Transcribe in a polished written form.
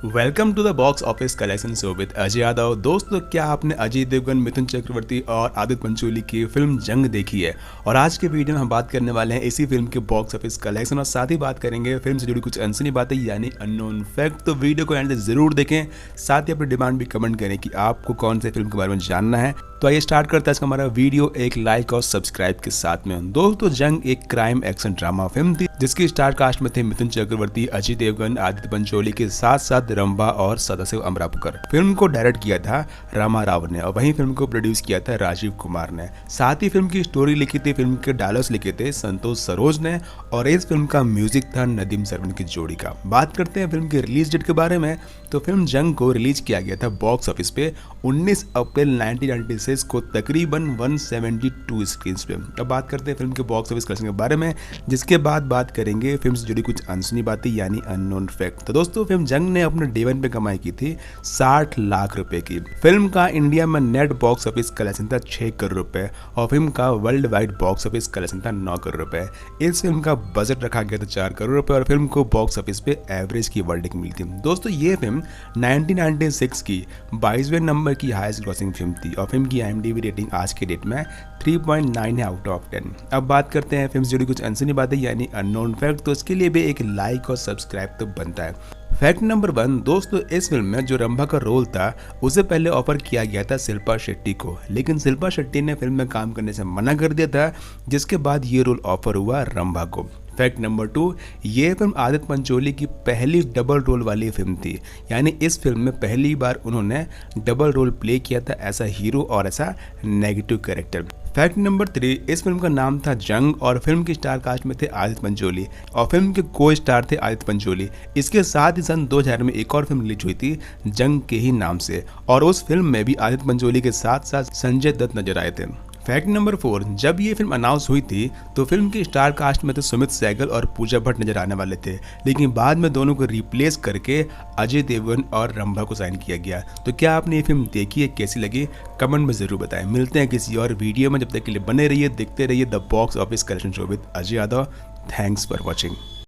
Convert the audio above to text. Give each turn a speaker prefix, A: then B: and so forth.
A: Welcome to the box office collection show with Ajay Yadav. दोस्तों, क्या आपने अजय देवगन, मिथुन चक्रवर्ती और आदित्य पंचोली की फिल्म जंग देखी है? और आज के वीडियो में हम बात करने वाले हैं इसी फिल्म के बॉक्स ऑफिस कलेक्शन और साथ ही बात करेंगे फिल्म से जुड़ी कुछ अनसुनी बातें यानी अननोन फैक्ट। तो वीडियो को एंड तक जरूर देखें, साथ ही अपनी डिमांड भी कमेंट करें कि आपको कौन से फिल्म के बारे में जानना है। तो आइए स्टार्ट करते हैं इसका हमारा वीडियो एक लाइक और सब्सक्राइब के साथ में। दोस्तों, जंग एक क्राइम एक्शन ड्रामा फिल्म थी जिसकी स्टार कास्ट में थे मिथुन चक्रवर्ती, अजय देवगन, आदित्य पंचोली के साथ साथ रंभा और सदाशिव अमरापुकर। फिल्म को डायरेक्ट किया था रामा राव ने और वहीं फिल्म को प्रोड्यूस किया था राजीव कुमार ने। साथ ही फिल्म की स्टोरी लिखी थी, फिल्म के डायलॉग्स लिखे थे संतोष सरोज ने और इस फिल्म का म्यूजिक था नदीम सरवन की जोड़ी का। बात करते हैं फिल्म की रिलीज डेट के बारे में, तो फिल्म जंग को रिलीज किया गया था बॉक्स ऑफिस पे 19 अप्रैल 1996 को तकरीबन 172 स्क्रीन पे। अब बात करते हैं फिल्म के बॉक्स ऑफिस कलेक्शन के बारे में, जिसके बाद बात करेंगे फिल्म से जुड़ी कुछ अनसुनी बातें यानी अननोन फैक्ट। तो दोस्तों, फिल्म जंग ने अपने डे वन पे कमाई की थी 60 लाख रुपए की। फिल्म का इंडिया में नेट बॉक्स ऑफिस कलेक्शन था 6 करोड़ रुपए और फिल्म का world wide box office collection था 9 करोड़ रुपए। इस फिल्म का बजट रखा गया था 4 करोड़ रुपए और फिल्म को बॉक्स ऑफिस पे एवरेज की वर्डिंग मिली थी। दोस्तों, ये फिल्म 1996 की 22वें नंबर की हाईएस्ट ग्रॉसिंग फिल्म थी और फिल्म की IMDb रेटिंग आज के डेट में 3.9 है आउट ऑफ 10। अब बात करते हैं फिल्म से जुड़ी कुछ अनसुनी बातें यानी अननोन फैक्ट। तो इसके लिए भी एक लाइक और सब्सक्राइब तो बनता है। फैक्ट नंबर 1, दोस्तों, इस फिल्म में जो रंभा का रोल था उसे पहले ऑफर किया गया था शिल्पा शेट्टी को, लेकिन शिल्पा शेट्टी ने फिल्म में काम करने से मना कर दिया था, जिसके बाद ये रोल ऑफर हुआ रंभा को। फैक्ट नंबर 2, ये फिल्म आदित्य पंचोली की पहली डबल रोल वाली फिल्म थी, यानी इस फिल्म में पहली बार उन्होंने डबल रोल प्ले किया था, ऐसा हीरो और ऐसा नेगेटिव कैरेक्टर। फैक्ट नंबर 3, इस फिल्म का नाम था जंग और फिल्म की स्टार कास्ट में थे आदित्य पंचोली और फिल्म के को स्टार थे आदित्य पंचोली। इसके साथ ही सन 2000 में एक और फिल्म रिलीज हुई थी जंग के ही नाम से और उस फिल्म में भी आदित्य पंचोली के साथ साथ संजय दत्त नजर आए थे। फैक्ट नंबर 4, जब ये फिल्म अनाउंस हुई थी तो फिल्म की स्टार कास्ट में तो सुमित सहगल और पूजा भट्ट नजर आने वाले थे, लेकिन बाद में दोनों को रिप्लेस करके अजय देवगन और रंभा को साइन किया गया। तो क्या आपने ये फिल्म देखी है, कैसी लगी, कमेंट में जरूर बताएं। मिलते हैं किसी और वीडियो में, जब तक के लिए बने रहिए, देखते रहिए the box office collection show with Ajay Yadav. Thanks for watching.